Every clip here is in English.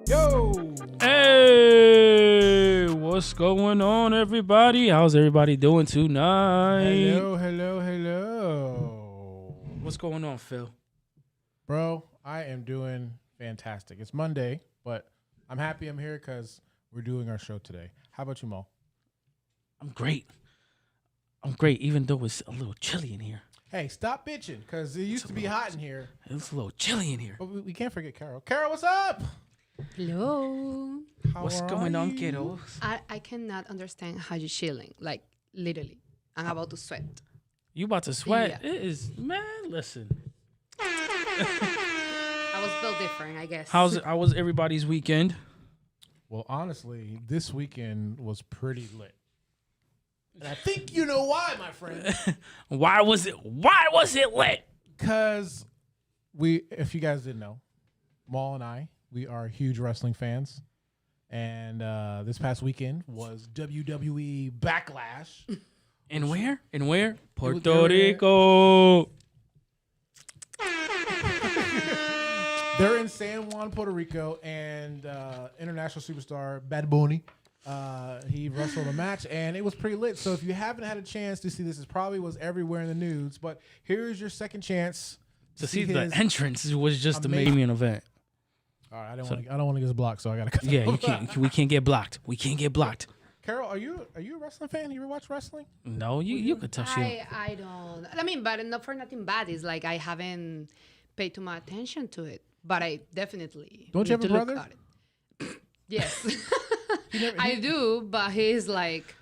Yo! Hey! What's going on, everybody? How's everybody doing tonight? Hello. What's going on, Phil? Bro, I am doing fantastic. It's Monday, but I'm happy I'm here because we're doing our show today. How about you, Mo? I'm great, even though it's a little chilly in here. Hey, stop bitching, because it used to be hot in here. It's a little chilly in here. But we can't forget Carol. Carol, what's up? Hello. What's going on, kiddos? I cannot understand how you're chilling. Like, literally. I'm about to sweat. You about to sweat? Yeah. It is, man, listen. I was built different, I guess. How was everybody's weekend? Well, honestly, this weekend was pretty lit. And I think you know why, my friend. Why was it lit? Because if you guys didn't know, Maul and I, we are huge wrestling fans. And this past weekend was WWE Backlash. And where? Puerto Rico. They're in San Juan, Puerto Rico, and international superstar Bad Bunny. He wrestled a match, and it was pretty lit. So if you haven't had a chance to see this, it probably was everywhere in the news. But here's your second chance to see the entrance was just the main event. All right, I don't want to get blocked, so I gotta cut. Yeah, you can't. We can't get blocked. Carol, are you a wrestling fan? You ever watch wrestling? No, you could touch it. I don't. I mean, but not for nothing bad. It's like I haven't paid too much attention to it. But I definitely don't you have a brother? Yes, I do. But he's like,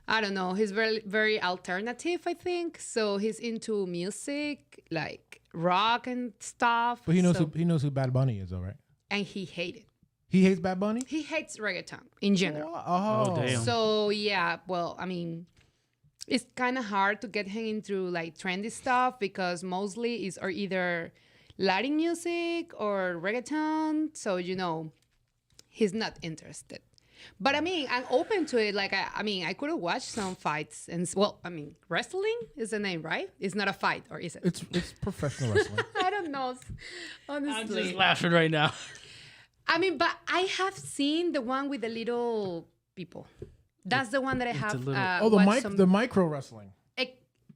I don't know. He's very, very alternative, I think. So he's into music, like rock and stuff. But he knows who Bad Bunny is, though, right? And he hates it. He hates Bad Bunny? He hates reggaeton in general. Oh, damn. So yeah, well, I mean, it's kind of hard to get him into like trendy stuff because mostly it's or either Latin music or reggaeton. So he's not interested. But I mean, I'm open to it. Like I could have watched some fights and wrestling is the name, right? It's not a fight, or is it? It's professional wrestling. I don't know, honestly. I'm just laughing right now. I mean, but I have seen the one with the little people. That's the one that I have. The micro wrestling.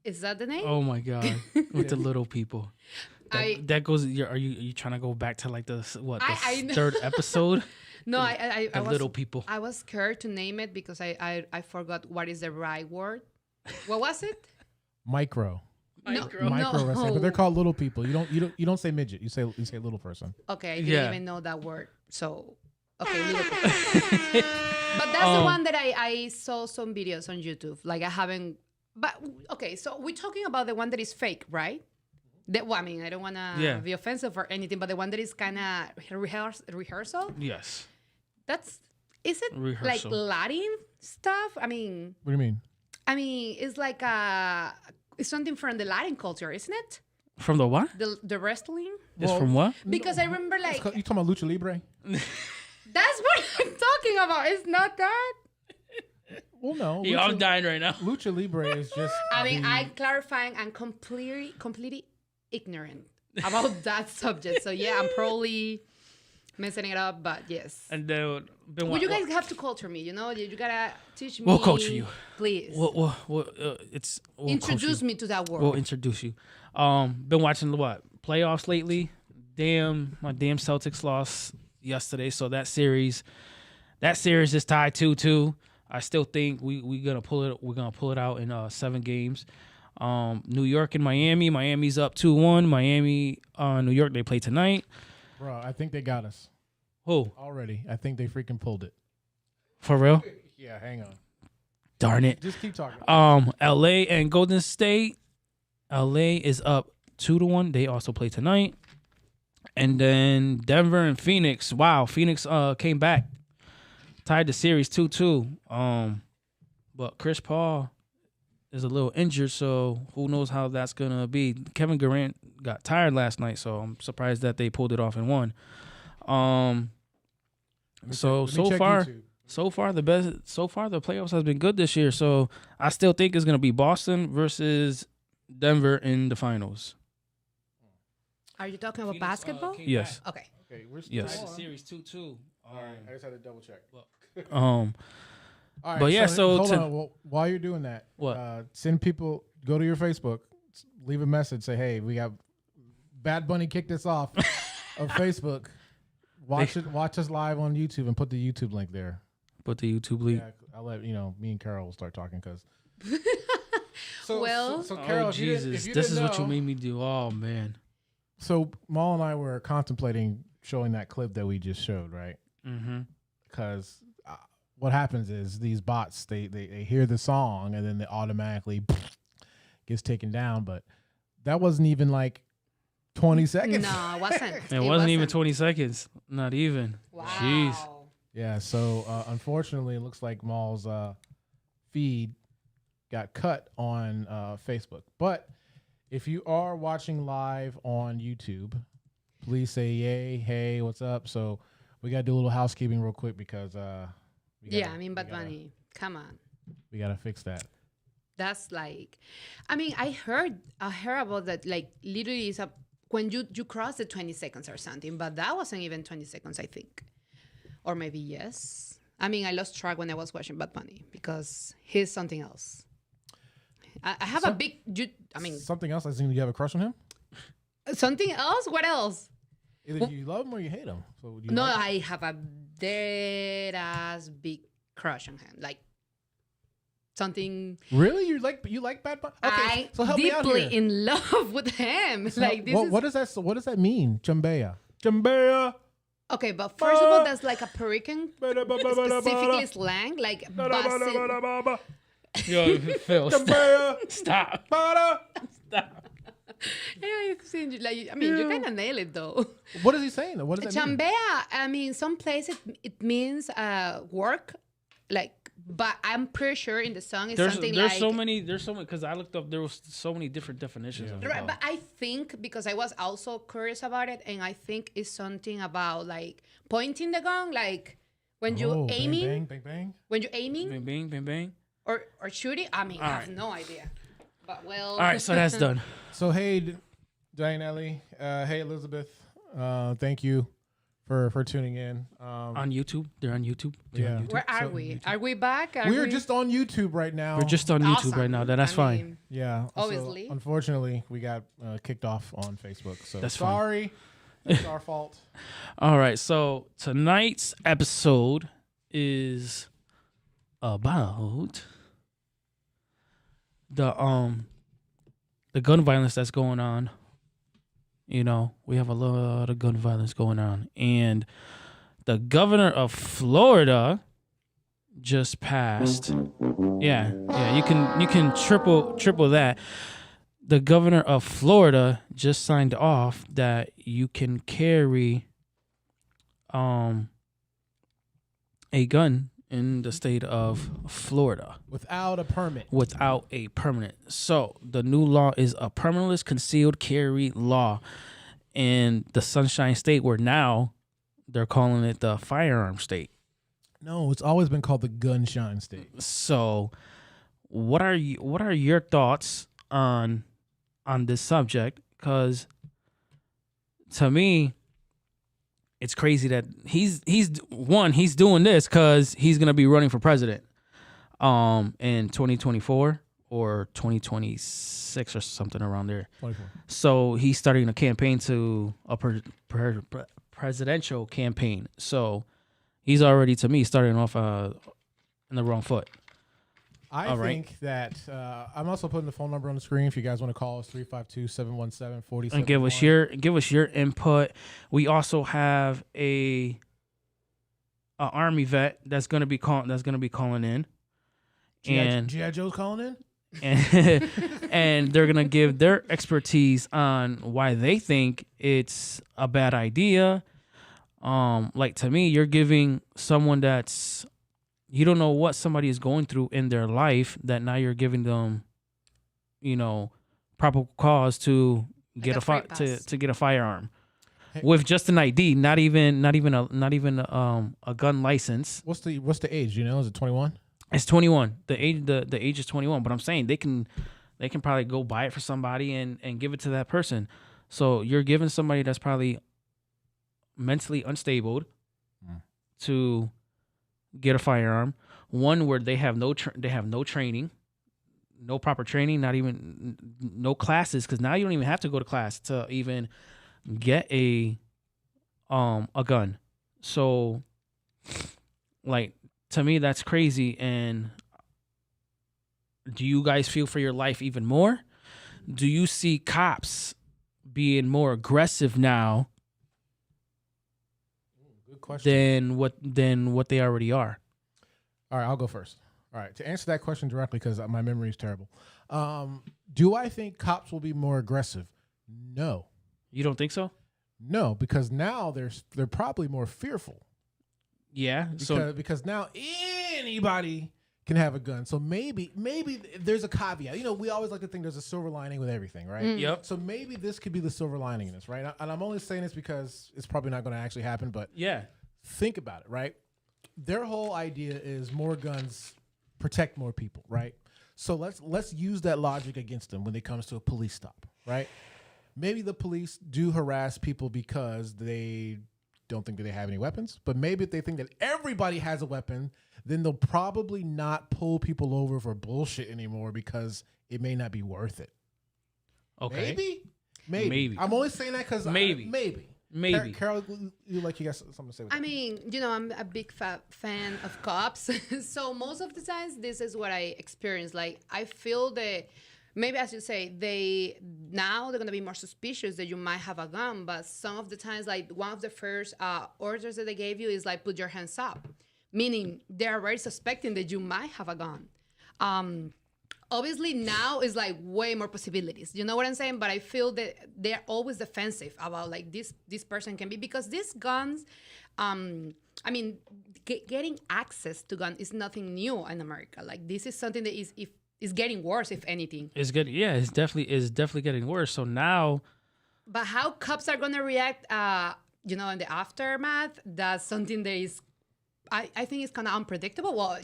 Is that the name? Oh my god, with the little people. That goes. Are you trying to go back to like the third episode? No, I was little people. I was scared to name it because I forgot what is the right word. What was it? Micro No. wrestling, but they're called little people. You don't say midget. You say little person. Okay, I didn't even know that word. So little people. But that's the one that I saw some videos on YouTube. Like I haven't. But okay, so we're talking about the one that is fake, right? I don't want to be offensive or anything, but the one that is kind of rehearsal. Yes. Is it rehearsal. Like Latin stuff? I mean. What do you mean? I mean, it's like it's something from the Latin culture, isn't it? From the what? The wrestling. It's from what? Because I remember you talking about Lucha Libre? That's what I'm talking about. It's not that. Well, no. I'm dying right now. Lucha Libre is just. I'm clarifying. I'm completely ignorant about that subject. So yeah, I'm probably messing it up, but yes. And then you guys have to culture me, you know? You gotta teach me. We'll culture you. Please. We'll introduce me to that world. We'll introduce you. Been watching playoffs lately. My damn Celtics lost yesterday, so that series is tied 2-2. I still think we're gonna pull it. We're gonna pull it out in 7 games. New York and Miami. Miami's up 2-1. Miami, New York. They play tonight. Bro, I think they got us. Who? Already. I think they freaking pulled it. For real? Yeah, hang on. Darn it. Just keep talking. LA and Golden State. LA is up 2-1. They also play tonight. And then Denver and Phoenix. Wow, Phoenix came back. Tied the series 2-2. But Chris Paul is a little injured, so who knows how that's going to be. Kevin Durant got tired last night, so I'm surprised that they pulled it off and won. So far the playoffs has been good this year. So I still think it's going to be Boston versus Denver in the finals. Are you talking about basketball? Yes. Okay. We're still Yes. on. Series 2-2. All right, I just had to double check. All All right, but yeah, so hold on. Well, while you're doing that, What? Send people, go to your Facebook, leave a message, say, hey, we got Bad Bunny kicked us off of Facebook. Watch us live on YouTube and put the YouTube link there. Put the YouTube link. Yeah, I'll let me and Carol will start talking because. Well, Carol, oh Jesus, this is what you made me do. Oh man. So Maul and I were contemplating showing that clip that we just showed, right? Mm-hmm. Because what happens is these bots they hear the song and then they automatically gets taken down, but that wasn't even like 20 seconds. No, it wasn't. It wasn't even 20 seconds. Not even. Wow. Jeez. Yeah, so unfortunately, it looks like Maul's feed got cut on Facebook. But if you are watching live on YouTube, please say yay, hey, what's up? So we got to do a little housekeeping real quick because Bad Bunny, come on. We got to fix that. That's like, I heard about that, like literally is when you cross the 20 seconds or something, but that wasn't even 20 seconds, I think. Or maybe yes. I lost track when I was watching Bad Bunny because he's something else. I have something else. I think you have a crush on him. Something else? What else? Either you love him or you hate him. So I have a dead ass big crush on him. Like something. Really, you like Bad Bunny? Okay, so help me out here. Deeply in love with him. So like this. What does that mean? Chambea. Okay, but first of all, that's like a Puerto Rican, specifically slang, like bussin'. Yo, Phil, stop. Yeah, you kind of nail it though. What is he saying though? What does that mean? Chambea, some places it means work, like. But I'm pretty sure in the song it's something there's like... There's so many, because I looked up, there was so many different definitions of it. Right, but I think, because I was also curious about it, and I think it's something about, like, pointing the gun, like, when you're aiming... Bang, bang, bang. When you're aiming... Bang, bang, bang, bang. Or shooting. I have no idea. But, well... All right, so that's done. So, hey, Dianelli. Hey, Elizabeth. Thank you for tuning in. On YouTube. They're on YouTube. Yeah. On YouTube. Where are we? Are we back? We're just on YouTube right now. We're just on YouTube right now. That's fine. Yeah. Obviously. So, unfortunately, we got kicked off on Facebook. So that's sorry. It's our fault. All right. So tonight's episode is about the gun violence that's going on. You know, we have a lot of gun violence going on, and the governor of Florida just passed. Yeah, you can triple that. The governor of Florida just signed off that you can carry a gun in the state of Florida without a permit. So the new law is a permitless concealed carry law in the Sunshine State, where now they're calling it the firearm state. No, it's always been called the Gunshine State. So what are your thoughts on this subject? Because to me, it's crazy that he's doing this because he's gonna be running for president in 2024 or 2026 or something around there. 24. So he's starting a campaign to a presidential campaign. So he's already, to me, starting off in the wrong foot. I think that I'm also putting the phone number on the screen if you guys want to call us 352-717-4071. And give us your input. We also have a Army vet that's gonna be calling in. And G.I. Joe's calling in? and and they're gonna give their expertise on why they think it's a bad idea. Like, to me, you're giving someone that's, you don't know what somebody is going through in their life, that now you're giving them, probable cause to get to get a firearm with just an ID, not even a gun license. What's the age? Is it 21? It's 21. The age is 21. But I'm saying they can probably go buy it for somebody and give it to that person. So you're giving somebody that's probably mentally unstable to get a firearm. One where they have no training, no proper training, not even no classes, because now you don't even have to go to class to even get a gun. So, like, to me, that's crazy. And do you guys feel for your life even more? Do you see cops being more aggressive now than what they already are? All right, I'll go first. All right, to answer that question directly, because my memory is terrible. Do I think cops will be more aggressive? No. You don't think so? No, because now they're probably more fearful. Yeah. Because now anybody can have a gun. So maybe there's a caveat. We always like to think there's a silver lining with everything, right? Yep. So maybe this could be the silver lining in this, right? And I'm only saying this because it's probably not going to actually happen, but yeah, think about it, right? Their whole idea is more guns protect more people, right? So let's use that logic against them when it comes to a police stop, right? Maybe the police do harass people because they don't think that they have any weapons, but maybe if they think that everybody has a weapon, then they'll probably not pull people over for bullshit anymore because it may not be worth it. Okay. Maybe. I'm only saying that because maybe. Carol, you got something to say with that? I mean, I'm a big fan of cops. So most of the times, this is what I experience. Like, I feel that maybe, as you say, they're going to be more suspicious that you might have a gun. But some of the times, like, one of the first orders that they gave you is like, put your hands up, meaning they're already suspecting that you might have a gun. Obviously, now is like way more possibilities. You know what I'm saying? But I feel that they're always defensive about like this person can be, because these guns, getting access to gun is nothing new in America. Like, this is something that is getting worse, if anything. It's good. Yeah, it's definitely getting worse. So now, but how cops are gonna react, in the aftermath, that's something that is, I think, it's kind of unpredictable. Well,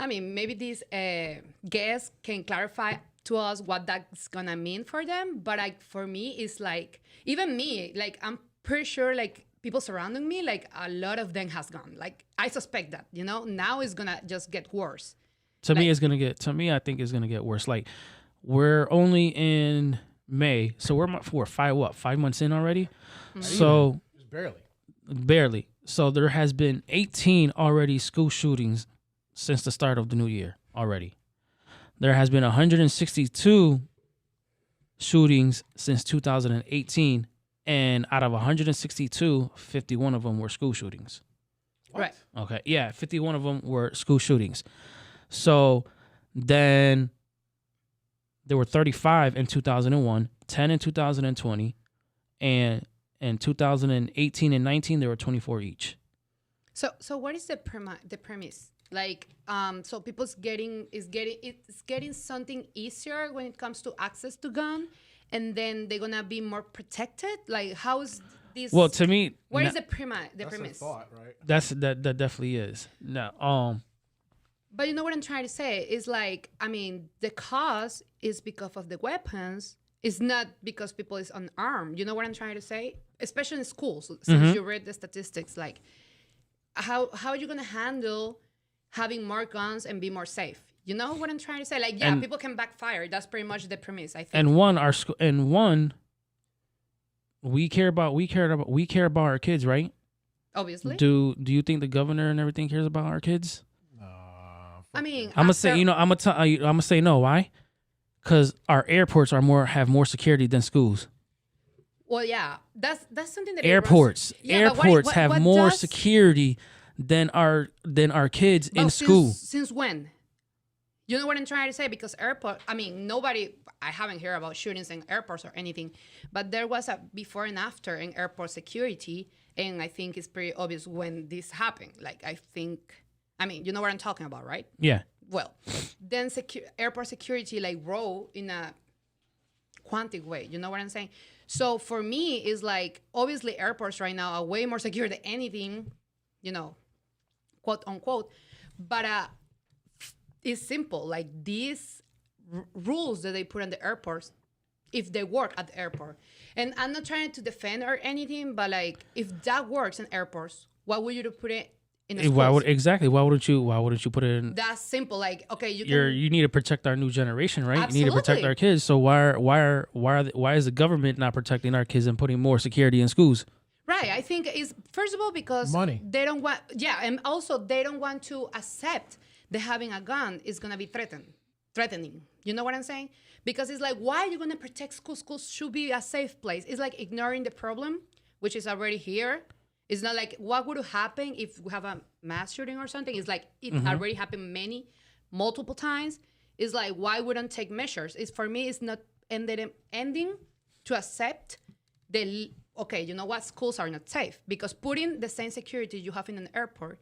maybe these guests can clarify to us what that's gonna mean for them. But like, for me, it's like, even me, like, I'm pretty sure, like, people surrounding me, like, a lot of them has gone. Like, I suspect that, now it's gonna just get worse. I think it's gonna get worse. Like, we're only in May, so we're 5 months in already. Mm-hmm. So just barely. So there has been 18 already school shootings since the start of the new year already. There has been 162 shootings since 2018, and out of 162, 51 of them were school shootings. What? Right. Okay. Yeah, 51 of them were school shootings. So then there were 35 in 2001, 10 in 2020, and in 2018 and 19 there were 24 each. So what is the premise? Like, so people's getting something easier when it comes to access to gun, and then they're gonna be more protected. Like, how is this? Well, to me, what is the premise? That's a thought, right? That definitely is. No, But you know what I'm trying to say is, like, the cause is because of the weapons, It's not because people is unarmed. You know what I'm trying to say? Especially in schools, since you read the statistics, like how are you gonna handle having more guns and be more safe? You know what I'm trying to say? Like, yeah, people can backfire. That's pretty much the premise, I think. We care about our kids, right? Obviously. Do you think the governor and everything cares about our kids? I mean, I'm gonna say, I'm gonna say no. Why? Because our airports have more security than schools. Well, yeah, that's something that airports what have more security than our kids in school. Since when? You know what I'm trying to say? Because I haven't heard about shootings in airports or anything, but there was a before and after in airport security, and I think it's pretty obvious when this happened. Like, you know what I'm talking about, right? Yeah. Well, then airport security grow in a quantic way. You know what I'm saying? So for me, it's like, obviously airports right now are way more secure than anything, quote unquote. But it's simple. Like, these rules that they put on the airports, if they work at the airport. And I'm not trying to defend or anything, but if that works in airports, why would you put it in the schools? Why wouldn't you put it in? That's simple. Okay, you need to protect our new generation, right? Absolutely. You need to protect our kids. So why is the government not protecting our kids and putting more security in schools? Right. I think it's, first of all, because money. They don't want, and also they don't want to accept that having a gun is going to be threatening. You know what I'm saying? Because it's like, why are you going to protect schools? Schools should be a safe place. It's like ignoring the problem, which is already here. It's not like, what would happen if we have a mass shooting or something? It's like, it already happened multiple times. It's like, why wouldn't take measures? For me, it's not ending to accept okay, you know what? Schools are not safe. Because putting the same security you have in an airport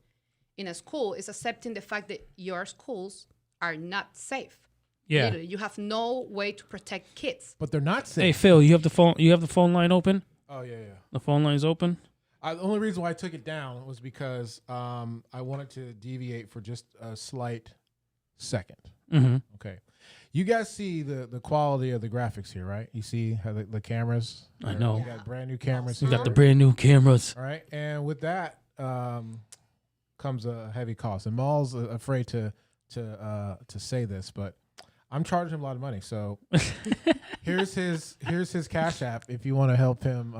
in a school is accepting the fact that your schools are not safe. Yeah. Literally, you have no way to protect kids. But they're not safe. Hey, Phil, you have the phone line open? Oh, yeah. The phone line's open? The only reason why I took it down was because I wanted to deviate for just a slight second. Mm-hmm. Okay. You guys see the quality of the graphics here, right? You see how the cameras? I know. We got brand new cameras. We got the brand new cameras. All right. And with that comes a heavy cost. And Maul's afraid to say this, but I'm charging him a lot of money. So here's his Cash App if you want to help him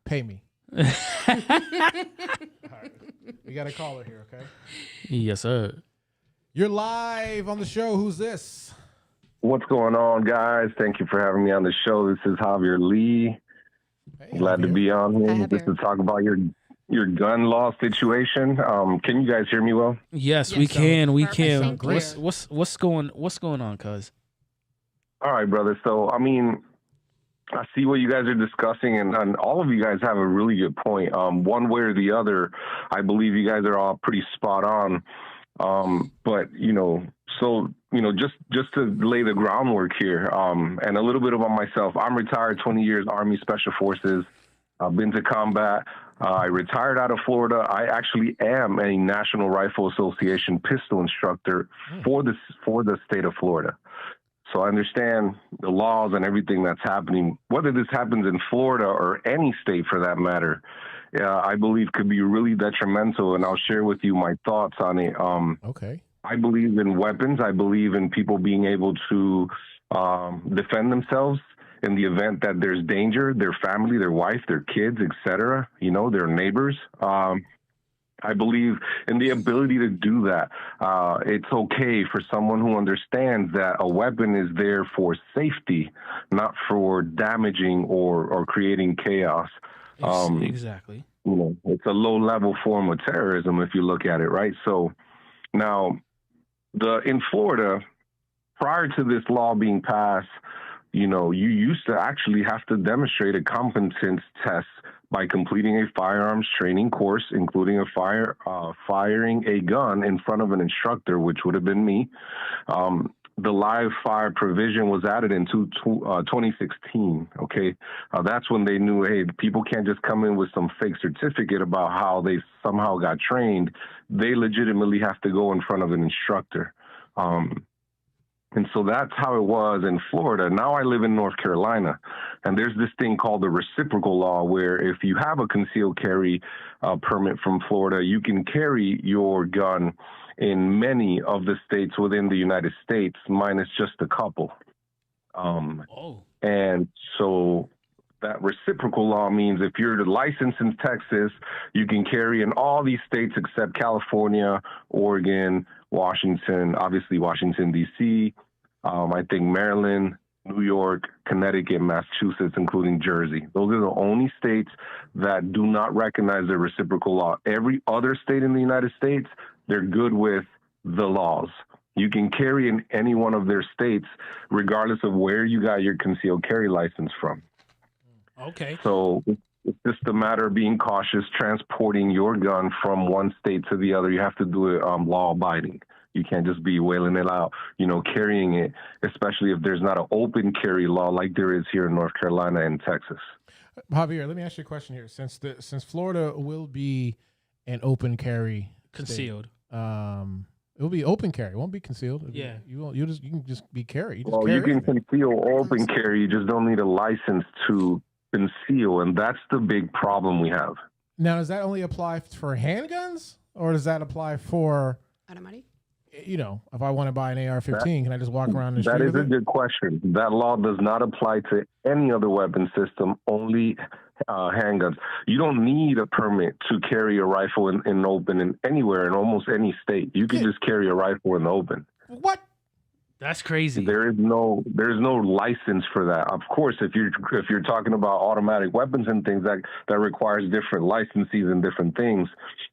pay me. All right. We got a caller here, okay? Yes, sir. You're live on the show. Who's this? What's going on, guys? Thank you for having me on the show. This is Javier Lee. Hey, Glad Javier. to be on here. Hi, Just Javier. to talk about your gun law situation. Can you guys hear me well? Yes, Yes, we so can. We 100% can. clear. What's going on, cuz? All right, brother. So, I see what you guys are discussing, and all of you guys have a really good point. One way or the other, I believe you guys are all pretty spot on. But just to lay the groundwork here, and a little bit about myself. I'm retired, 20 years Army Special Forces. I've been to combat. I retired out of Florida. I actually am a National Rifle Association pistol instructor for the state of Florida. So I understand the laws and everything that's happening. Whether this happens in Florida or any state for that matter, I believe could be really detrimental. And I'll share with you my thoughts on it. Okay. I believe in weapons. I believe in people being able to defend themselves in the event that there's danger, their family, their wife, their kids, etc., their neighbors. I believe in the ability to do that. It's okay for someone who understands that a weapon is there for safety, not for damaging or creating chaos. Exactly. It's a low-level form of terrorism if you look at it, right? So now, in Florida, prior to this law being passed, you used to actually have to demonstrate a competence test by completing a firearms training course, including firing a gun in front of an instructor, which would have been me. The live fire provision was added in 2016. Okay, that's when they knew, hey, people can't just come in with some fake certificate about how they somehow got trained. They legitimately have to go in front of an instructor. And so that's how it was in Florida. Now I live in North Carolina, and there's this thing called the reciprocal law, where if you have a concealed carry permit from Florida, you can carry your gun in many of the states within the United States, minus just a couple. And so that reciprocal law means if you're licensed in Texas, you can carry in all these states except California, Oregon, Washington, obviously Washington, D.C., I think Maryland, New York, Connecticut, Massachusetts, including Jersey. Those are the only states that do not recognize the reciprocal law. Every other state in the United States, they're good with the laws. You can carry in any one of their states, regardless of where you got your concealed carry license from. Okay. So it's just a matter of being cautious, transporting your gun from one state to the other. You have to do it law-abiding. You can't just be wailing it out, carrying it, especially if there's not an open carry law like there is here in North Carolina and Texas. Javier, let me ask you a question here. Since Florida will be an open carry Concealed. state, it will be open carry. It won't be concealed. Yeah. You can just be carried. You can conceal open carry. You just don't need a license to conceal, and that's the big problem we have. Now, does that only apply for handguns, or does that apply for Automatic? If I want to buy an AR-15, can I just walk around the street? That is a good question. That law does not apply to any other weapon system, only handguns. You don't need a permit to carry a rifle in open in anywhere in almost any state. You can just carry a rifle in the open. What? That's crazy. There's no license for that. Of course, if you're talking about automatic weapons and things that requires different licenses and different things.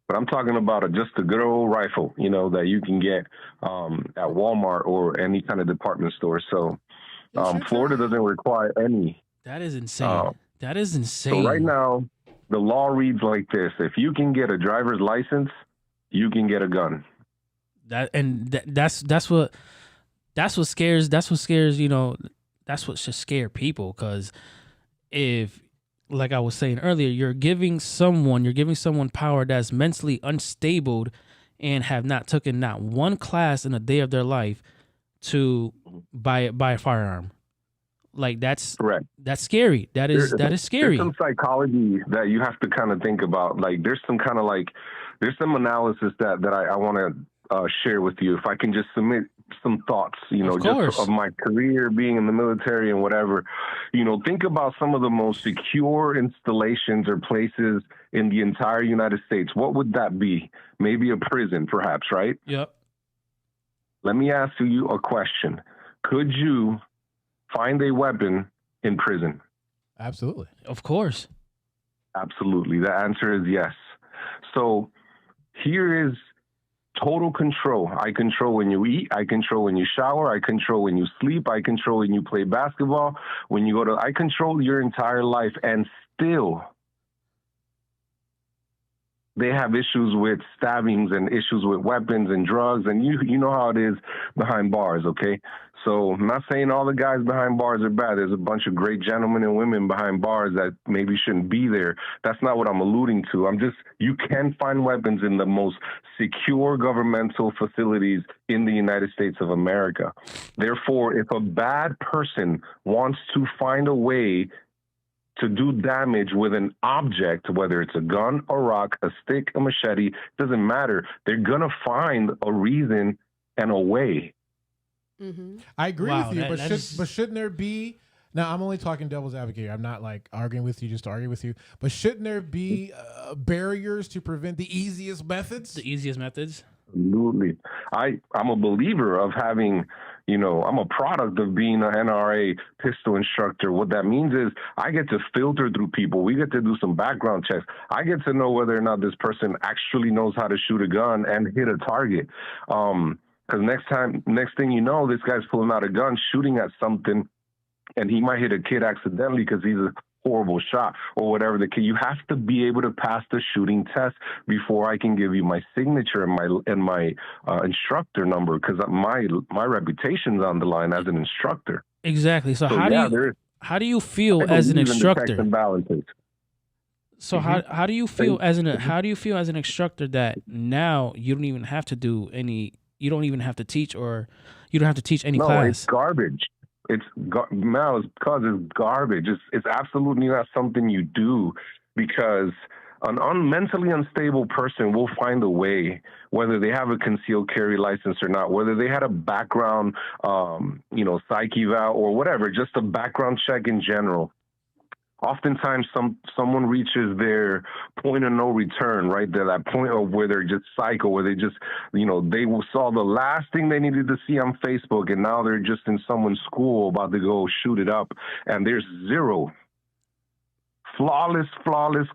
But I'm talking about just a good old rifle, that you can get at Walmart or any kind of department store. So Florida doesn't require any. That is insane. That is insane. So right now, the law reads like this: if you can get a driver's license, you can get a gun. That's what scares. That's what should scare people. Because if, like I was saying earlier, you're giving someone power that's mentally unstable and have not taken not one class in a day of their life to buy a firearm. Like that's correct. That's scary. That is scary. There's some psychology that you have to kind of think about. Like there's some analysis that I want to share with you. If I can just submit some thoughts, just of my career being in the military and whatever, think about some of the most secure installations or places in the entire United States. What would that be? Maybe a prison, perhaps, right? Yep. Let me ask you a question. Could you find a weapon in prison? Absolutely. Of course. Absolutely. The answer is yes. So here is total control. I control when you eat. I control when you shower. I control when you sleep. I control when you play basketball. I control your entire life, and still they have issues with stabbings and issues with weapons and drugs. And you know how it is behind bars, okay? So I'm not saying all the guys behind bars are bad. There's a bunch of great gentlemen and women behind bars that maybe shouldn't be there. That's not what I'm alluding to. You can find weapons in the most secure governmental facilities in the United States of America. Therefore, if a bad person wants to find a way to do damage with an object, whether it's a gun, a rock, a stick, a machete, doesn't matter. They're going to find a reason and a way. Mm-hmm. I agree with you, but shouldn't there be? Now, I'm only talking devil's advocate here. I'm not like arguing with you just to argue with you. But shouldn't there be barriers to prevent the easiest methods? The easiest methods? Absolutely. I'm a believer of having, I'm a product of being an NRA pistol instructor. What that means is I get to filter through people. We get to do some background checks. I get to know whether or not this person actually knows how to shoot a gun and hit a target. Because next thing you know, this guy's pulling out a gun, shooting at something, and he might hit a kid accidentally because he's a horrible shot or whatever the kid. You have to be able to pass the shooting test before I can give you my signature and my instructor number, because my reputation's on the line as an instructor. Exactly. So how do you feel as an instructor? So how do you feel as an instructor that now you don't even have to do any? You don't even have to teach, or You don't have to teach any No, class. it's garbage. Mal, it's because it's garbage. It's absolutely not something you do, because an mentally unstable person will find a way, whether they have a concealed carry license or not, whether they had a background, psych eval or whatever, just a background check in general. Oftentimes, someone reaches their point of no return, right? They're that point of where they're just psycho, where they just, they saw the last thing they needed to see on Facebook, and now they're just in someone's school about to go shoot it up, and there's zero. Flawless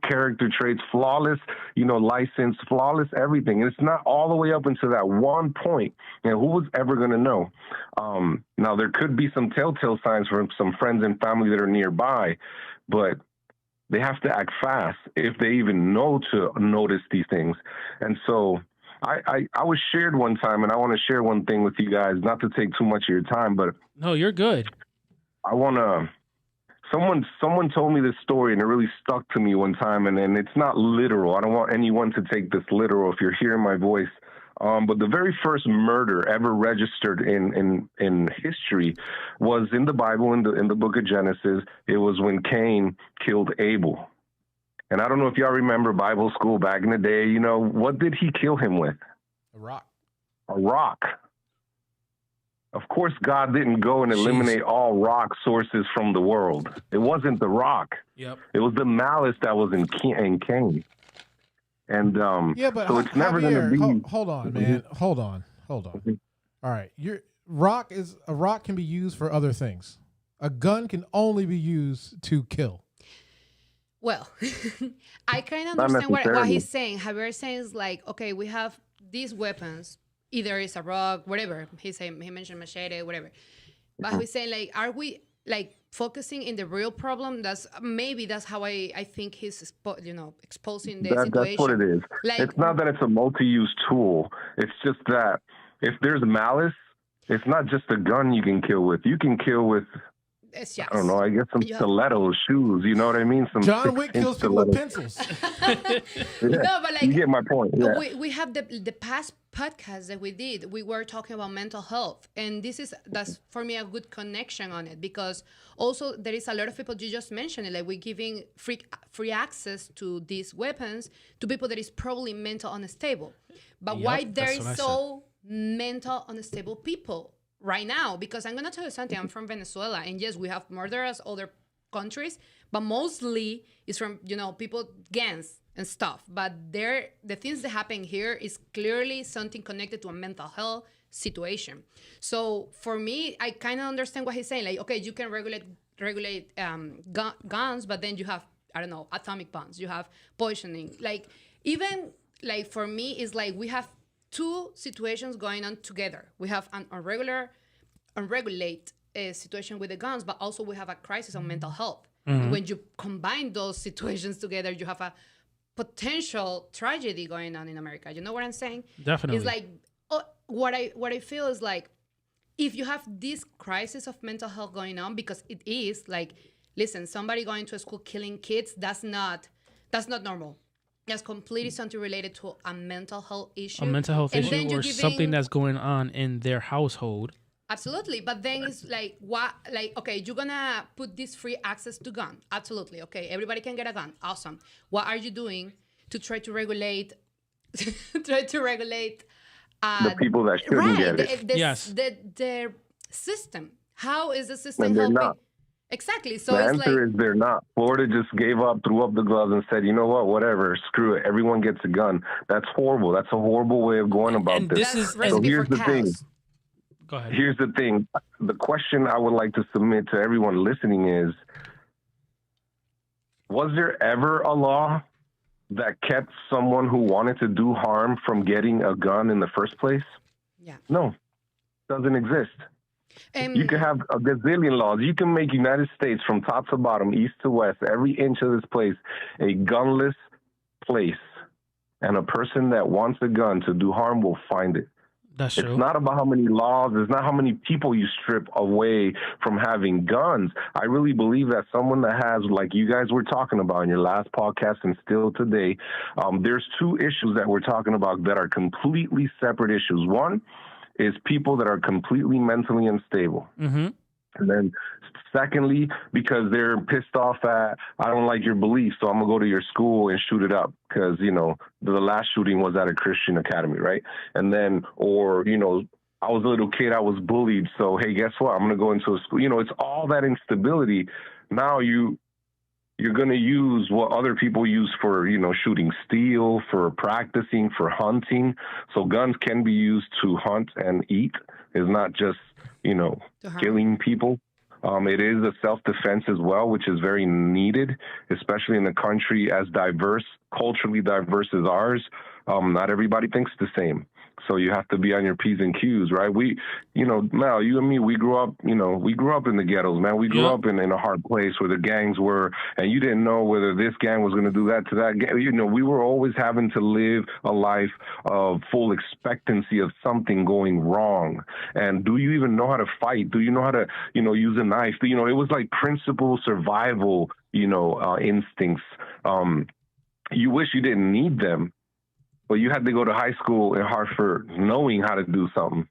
character traits, flawless, license, flawless everything. And it's not all the way up until that one point. And who was ever going to know? Now, there could be some telltale signs from some friends and family that are nearby, but they have to act fast if they even know to notice these things. And so I was shared one time, and I want to share one thing with you guys, not to take too much of your time, but No, you're good. I want to... Someone told me this story, and it really stuck to me one time, and it's not literal. I don't want anyone to take this literal if you're hearing my voice. But the very first murder ever registered in history was in the Bible, in the book of Genesis. It was when Cain killed Abel. And I don't know if y'all remember Bible school back in the day. What did he kill him with? A rock. A rock. Of course, God didn't go and eliminate all rock sources from the world. It wasn't the rock. Yep. It was the malice that was in Cain. And but so it's never going to be. Hold on, man. Hold on. All right, rock can be used for other things. A gun can only be used to kill. Well, I kind of understand what he's saying. Javier saying like, okay, we have these weapons. Either it's a rock, whatever. He mentioned machete, whatever. But he's saying like, are we like focusing in the real problem? That's how I think he's exposing the situation. That's what it is. Like, it's not that it's a multi-use tool. It's just that if there's malice, it's not just a gun you can kill with. You can kill with, I don't know, I guess some stilettos, shoes, you know what I mean? John Wick kills people with pencils. No, but like, you get my point. Yeah. We have the past podcast that we did. We were talking about mental health, and that's for me a good connection on it, because also there is a lot of people, you just mentioned it, like we're giving free access to these weapons to people that is probably mental unstable. But why there is so mental unstable people right now? Because I'm going to tell you something. I'm from Venezuela, and yes, we have murderers, other countries, but mostly it's from, people, gangs and stuff. But the things that happen here is clearly something connected to a mental health situation. So for me, I kind of understand what he's saying. Like, okay, you can regulate guns, but then you have, I don't know, atomic bombs. You have poisoning. Like, even like for me, it's like we have two situations going on together. We have an unregulated situation with the guns, but also we have a crisis on mental health. Mm-hmm. When you combine those situations together, you have a potential tragedy going on in America. You know what I'm saying? Definitely. It's like what I feel is like, if you have this crisis of mental health going on, because it is like, listen, somebody going to a school killing kids, that's not normal. That's completely something related to a mental health issue. A mental health issue or something that's going on in their household. Absolutely. But then it's like, what? Like, okay, you're going to put this free access to gun. Absolutely. Okay, everybody can get a gun. Awesome. What are you doing to try to regulate the people that shouldn't get it? Yes. The system. How is the system helping? Not. Exactly. So the it's answer is they're not. Florida just gave up, threw up the gloves, and said, you know what, whatever, screw it. Everyone gets a gun. That's horrible. That's a horrible way of going about this. So here's the thing. Go ahead. Here's the thing. The question I would like to submit to everyone listening is, was there ever a law that kept someone who wanted to do harm from getting a gun in the first place? Yeah. No, doesn't exist. You can have a gazillion laws. You can make United States from top to bottom, east to west, every inch of this place, a gunless place. And a person that wants a gun to do harm will find it. That's true. It's not about how many laws. It's not how many people you strip away from having guns. I really believe that someone that has, like you guys were talking about in your last podcast and still today, there's two issues that we're talking about that are completely separate issues. One is people that are completely mentally unstable. Mm-hmm. And then secondly, because they're pissed off at, I don't like your beliefs, so I'm going to go to your school and shoot it up because, you know, the last shooting was at a Christian academy, right? And then, or, you know, I was a little kid, I was bullied, so, hey, guess what? I'm going to go into a school. You know, it's all that instability. Now you're going to use what other people use for, you know, shooting steel, for practicing, for hunting. So guns can be used to hunt and eat. It's not just, you know, killing people. It is a self-defense as well, which is very needed, especially in a country as diverse, culturally diverse as ours. Not everybody thinks the same. So you have to be on your P's and Q's, right? We, you know, Mal, you and me, we grew up in the ghettos, man. We grew up in a hard place where the gangs were, and you didn't know whether this gang was going to do that to that gang. You know, we were always having to live a life of full expectancy of something going wrong. And do you even know how to fight? Do you know how to, you know, use a knife? You know, it was like principal survival, you know, instincts. You wish you didn't need them. But you had to go to high school in Hartford knowing how to do something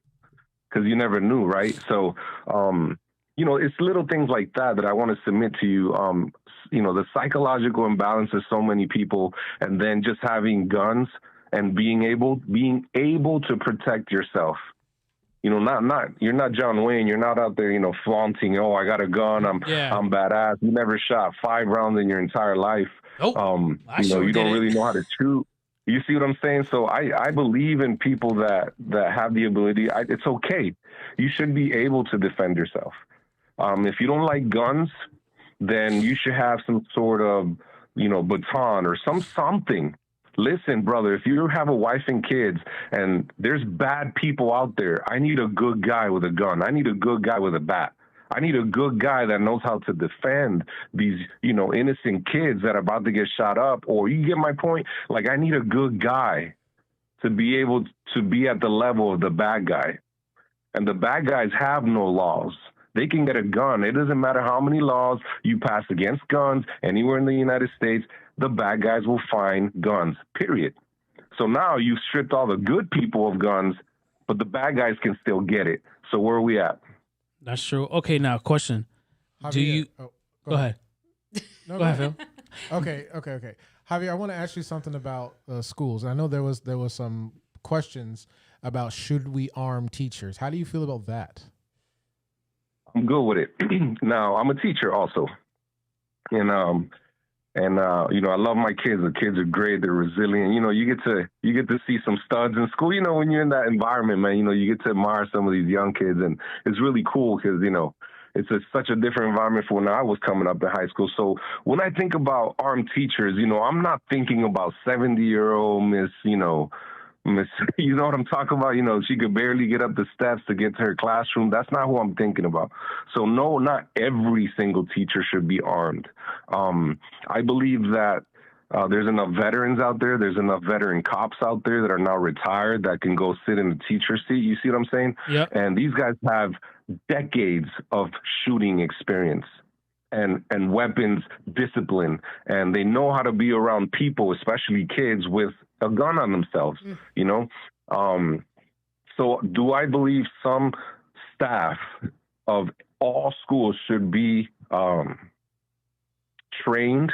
because you never knew, right? So, you know, it's little things like that I want to submit to you. You know, the psychological imbalance of so many people, and then just having guns and being able to protect yourself. You know, you're not John Wayne. You're not out there, you know, flaunting. Oh, I got a gun. I'm badass. You never shot 5 rounds in your entire life. Oh, you know, you don't really know how to shoot. You see what I'm saying? So I believe in people that have the ability. It's okay. You should be able to defend yourself. If you don't like guns, then you should have some sort of, you know, baton or something. Listen, brother, if you have a wife and kids and there's bad people out there, I need a good guy with a gun. I need a good guy with a bat. I need a good guy that knows how to defend these, you know, innocent kids that are about to get shot up. Or you get my point? Like, I need a good guy to be able to be at the level of the bad guy. And the bad guys have no laws. They can get a gun. It doesn't matter how many laws you pass against guns anywhere in the United States. The bad guys will find guns, period. So now you've stripped all the good people of guns, but the bad guys can still get it. So where are we at? That's true. Okay, now question. Do you go ahead. No, go ahead, Phil. Okay. Javier, I want to ask you something about schools. I know there was some questions about should we arm teachers. How do you feel about that? I'm good with it. Now, I'm a teacher also. And you know, I love my kids. The kids are great. They're resilient. You know, you get to see some studs in school. You know, when you're in that environment, man, you know, you get to admire some of these young kids, and it's really cool because, you know, it's such a different environment from when I was coming up in high school. So when I think about armed teachers, you know, I'm not thinking about 70-year-old Miss, you know what I'm talking about? You know, she could barely get up the steps to get to her classroom. That's not who I'm thinking about. So no, not every single teacher should be armed. I believe that there's enough veterans out there. There's enough veteran cops out there that are now retired that can go sit in the teacher seat. You see what I'm saying? Yeah. And these guys have decades of shooting experience and weapons discipline, and they know how to be around people, especially kids, with a gun on themselves, you know? So do I believe some staff of all schools should be trained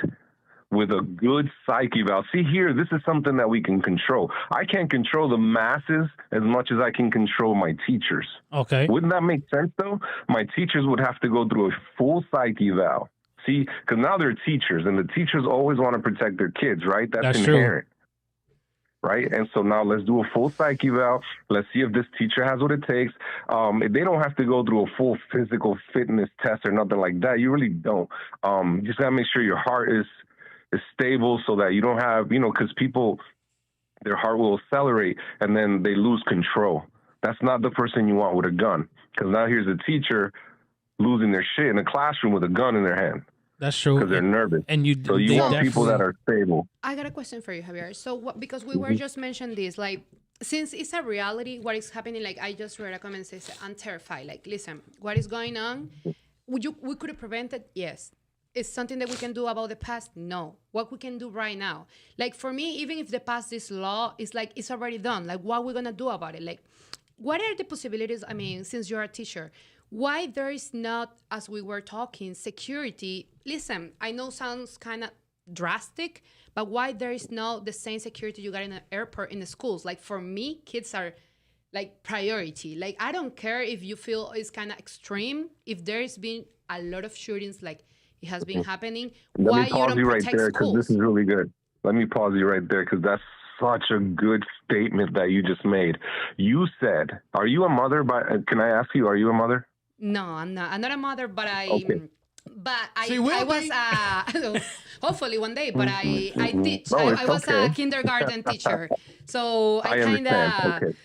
with a good psyche eval? See here, this is something that we can control. I can't control the masses as much as I can control my teachers. Okay. Wouldn't that make sense, though? My teachers would have to go through a full psyche eval. See, because now they're teachers, and the teachers always want to protect their kids, right? That's inherent. True. Right? And so now let's do a full psyche eval. Let's see if this teacher has what it takes. They don't have to go through a full physical fitness test or nothing like that. You really don't. You just got to make sure your heart is stable so that you don't have, you know, because people, their heart will accelerate and then they lose control. That's not the person you want with a gun, because now here's a teacher losing their shit in a classroom with a gun in their hand. That's true. Because they're nervous. And you want people that are stable. I got a question for you, Javier. So because we were just mentioning this, like, since it's a reality, what is happening, like, I just read a comment that says, I'm terrified. Like, listen, what is going on? We could have prevented? Yes. Is something that we can do about the past? No. What we can do right now? Like, for me, even if they pass this law, it's like, it's already done. Like, what are we going to do about it? Like, what are the possibilities? I mean, since you're a teacher, why there is not, as we were talking, security? Listen, I know sounds kind of drastic, but why there is not the same security you got in the airport in the schools? Like for me, kids are like priority. Like I don't care if you feel it's kind of extreme. If there's been a lot of shootings, like it has been happening, why you don't protect there, because schools? this is really good. Let me pause you right there, because that's such a good statement that you just made. You said, "Are you a mother?" Can I ask you, are you a mother? No, I'm not. I'm not a mother, but Okay. She will I was be. hopefully one day, but I teach. No, I it's was a okay. kindergarten teacher, so I kind understand. of, Okay.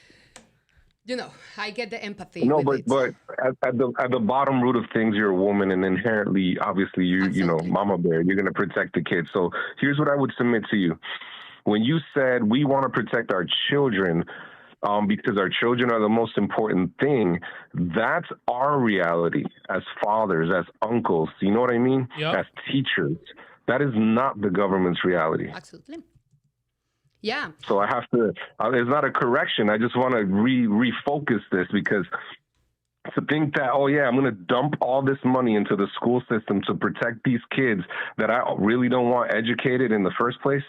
I get the empathy. No, with but it. at the bottom root of things, you're a woman, and inherently, obviously, you know, Absolutely. mama bear, you're going to protect the kids. So here's what I would submit to you: when you said we want to protect our children, because our children are the most important thing, that's our reality as fathers, as uncles. You know what I mean? Yep. As teachers, that is not the government's reality. Absolutely. Yeah. So I have to, it's not a correction. I just want to refocus this, because to think that, oh yeah, I'm going to dump all this money into the school system to protect these kids that I really don't want educated in the first place,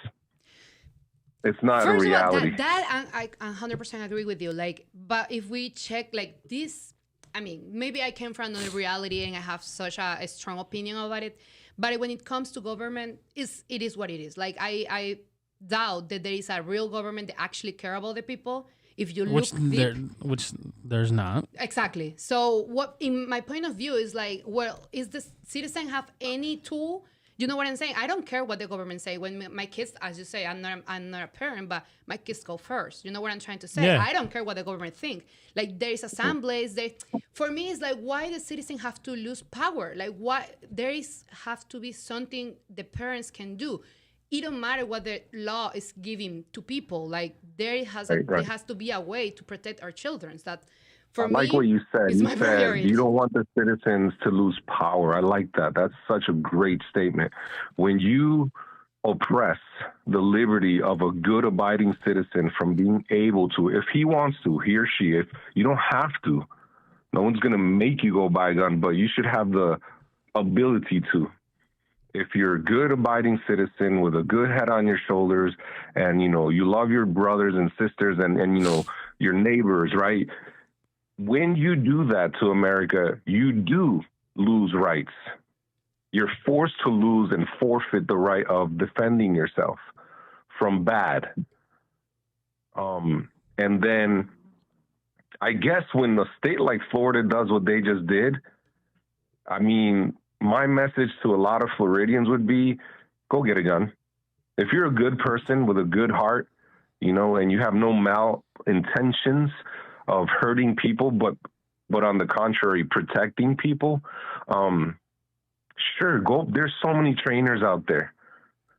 it's not First a of all, reality. I 100% agree with you. Like, but if we check like this, I mean, maybe I came from another reality and I have such a strong opinion about it. But when it comes to government, it is what it is. Like, I doubt that there is a real government that actually care about the people. If you look deep, which there's not. exactly. So what, in my point of view, is like, well, is the citizen have any tool? You know what I'm saying? I don't care what the government say. When my kids, as you say, I'm not a parent, but my kids go first. You know what I'm trying to say? Yeah. I don't care what the government think. Like, there is assemblies. For me, it's like, why the citizen have to lose power? Like, why have to be something the parents can do. It don't matter what the law is giving to people. Like, there has to be a way to protect our children. That, for me, like what you said. is You my said priority. you don't want the citizens to lose power. I like that. That's such a great statement. When you oppress the liberty of a good, abiding citizen from being able to, if he wants to, he or she, if you don't have to, no one's going to make you go buy a gun, but you should have the ability to. If you're a good, abiding citizen with a good head on your shoulders, and, you know, you love your brothers and sisters and you know, your neighbors, right? When you do that to America, you do lose rights. You're forced to lose and forfeit the right of defending yourself from bad. And then I guess when a state like Florida does what they just did, I mean, my message to a lot of Floridians would be, go get a gun. If you're a good person with a good heart, you know, and you have no malintentions of hurting people, but on the contrary, protecting people, sure, go. There's so many trainers out there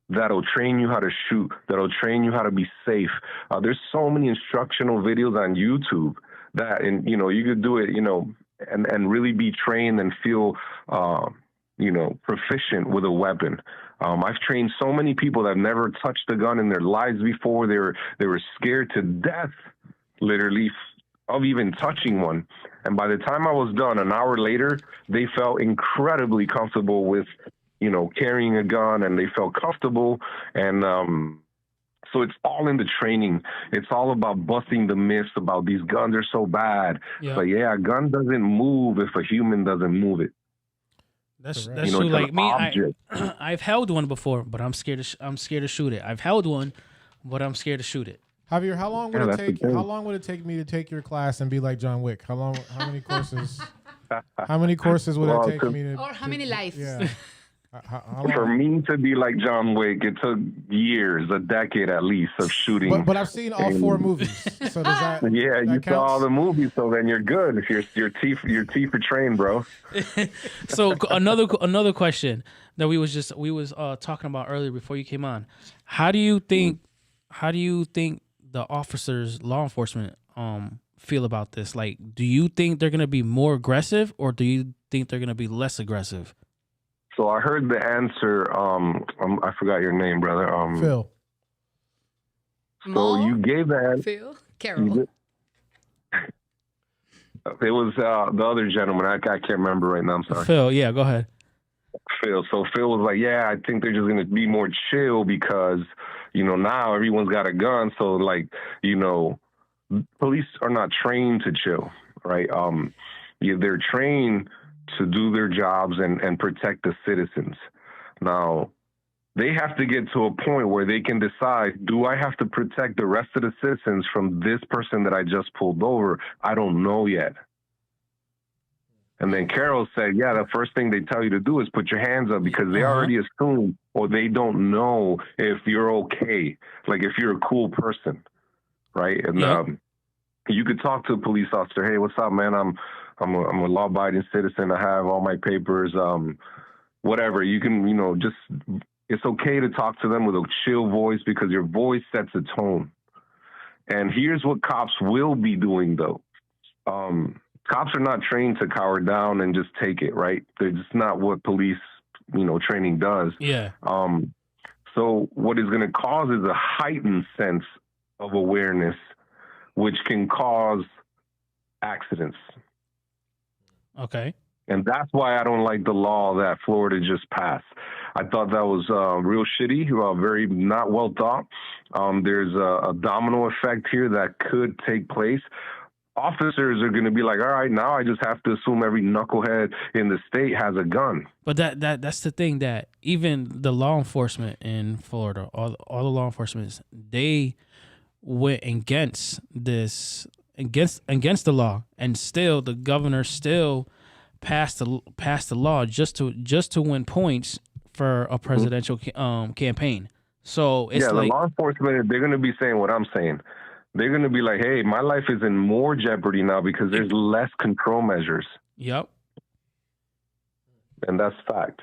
that'll train you how to shoot, that'll train you how to be safe. There's so many instructional videos on YouTube that, and, you know, you could do it, you know, and really be trained and feel, you know, proficient with a weapon. I've trained so many people that have never touched a gun in their lives before. They were scared to death, literally, of even touching one. And by the time I was done, an hour later, they felt incredibly comfortable with, you know, carrying a gun, and they felt comfortable. And so it's all in the training. It's all about busting the myths about these guns are so bad. Yeah. But yeah, a gun doesn't move if a human doesn't move it. That's Correct. true. it's Like an me, object. I've held one before, but I'm scared. I'm scared to shoot it. I've held one, but I'm scared to shoot it. Javier, how long would Yeah, it that's the take? thing. How long would it take me to take your class and be like John Wick? How long? How many courses? How many courses would Well, it take me to? Or how many lives? Yeah. How For long? me to be like John Wick, it took years, a decade at least, of shooting. But I've seen all 4 movies. So does that? Yeah, that you saw all counts? the movies, so then you're good. If your teeth are trained, bro. So another question that we was talking about earlier before you came on. How do you think the officers, law enforcement, feel about this? Like, do you think they're gonna be more aggressive, or do you think they're gonna be less aggressive? So I heard the answer. I forgot your name, brother. Phil. So you gave the answer. Phil? Carol. It was the other gentleman. I can't remember right now. I'm sorry. Phil, yeah, go ahead. Phil. So Phil was like, yeah, I think they're just going to be more chill because, now everyone's got a gun. So, like, police are not trained to chill, right? They're trained to do their jobs and protect the citizens. Now, they have to get to a point where they can decide, do I have to protect the rest of the citizens from this person that I just pulled over? I don't know yet. And then Carol said, yeah, the first thing they tell you to do is put your hands up because they already assume or they don't know if you're okay, like if you're a cool person, right? And you could talk to a police officer, hey, what's up, man? I'm a law-abiding citizen. I have all my papers, whatever. You can, just... It's okay to talk to them with a chill voice because your voice sets a tone. And here's what cops will be doing, though. Cops are not trained to cower down and just take it, right? They're just not what police, training does. Yeah. So what is going to cause is a heightened sense of awareness, which can cause accidents. Okay. And that's why I don't like the law that Florida just passed. I thought that was real shitty, very not well thought. There's a domino effect here that could take place. Officers are going to be like, all right, now I just have to assume every knucklehead in the state has a gun. But that's the thing, that even the law enforcement in Florida, all the law enforcement, they went against this, against the law, and still the governor still passed the law just to win points for a presidential campaign. So it's the law enforcement, they're going to be saying what I'm saying. They're going to be like, hey, my life is in more jeopardy now because there's less control measures. Yep. And that's fact.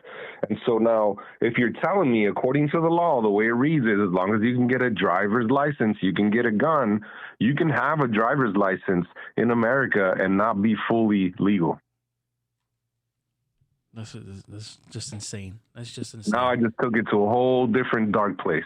And so now, if you're telling me, according to the law, the way it reads is, as long as you can get a driver's license, you can get a gun, you can have a driver's license in America and not be fully legal. That's just insane. That's just insane. Now I just took it to a whole different dark place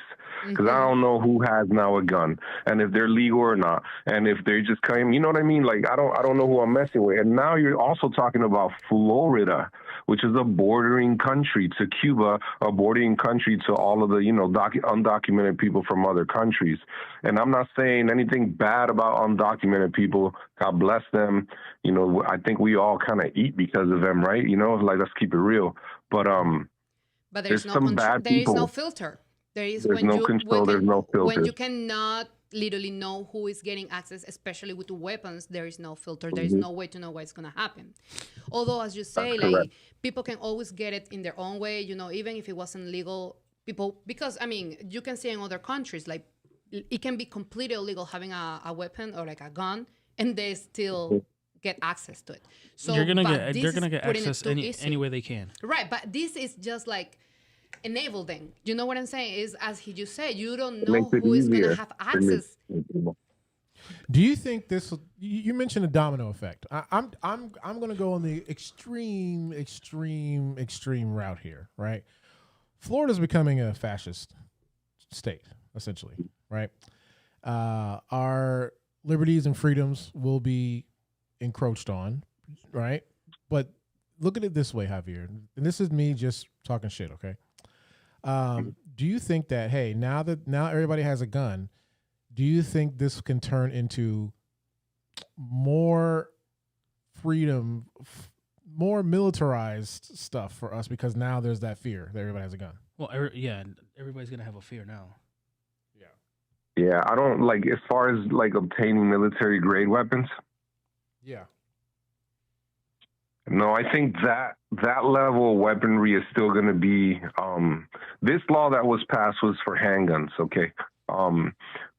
because I don't know who has now a gun and if they're legal or not, and if they're just coming. You know what I mean? Like I don't know who I'm messing with. And now you're also talking about Florida, which is a bordering country to Cuba, a bordering country to all of the undocumented people from other countries. And I'm not saying anything bad about undocumented people. God bless them. I think we all kind of eat because of them, right? Like, let's keep it real. But there's no bad there people. is no filter. There's no control. There's no filter. When you cannot literally know who is getting access, especially with the weapons, there is no filter. There is no way to know what's going to happen. Although, as you say, like people can always get it in their own way. Even if it wasn't legal, because you can see in other countries, like it can be completely illegal having a weapon or like a gun, and they still get access to it. So they're gonna get access any way they can. Right, but this is just like enable them. You know what I'm saying? Is, as he just said, you don't know who is gonna have access. Do you think this? You mentioned a domino effect. I'm going to go on the extreme route here. Right, Florida's becoming a fascist state, essentially. Right, our liberties and freedoms will be encroached on, right? But look at it this way, Javier, and this is me just talking shit, okay? Do you think that, hey, now everybody has a gun, do you think this can turn into more freedom, more militarized stuff for us because now there's that fear that everybody has a gun? Well, everybody's gonna have a fear now. Yeah, I don't like, as far as like obtaining military grade weapons. Yeah. No, I think that level of weaponry is still going to be. This law that was passed was for handguns. Okay.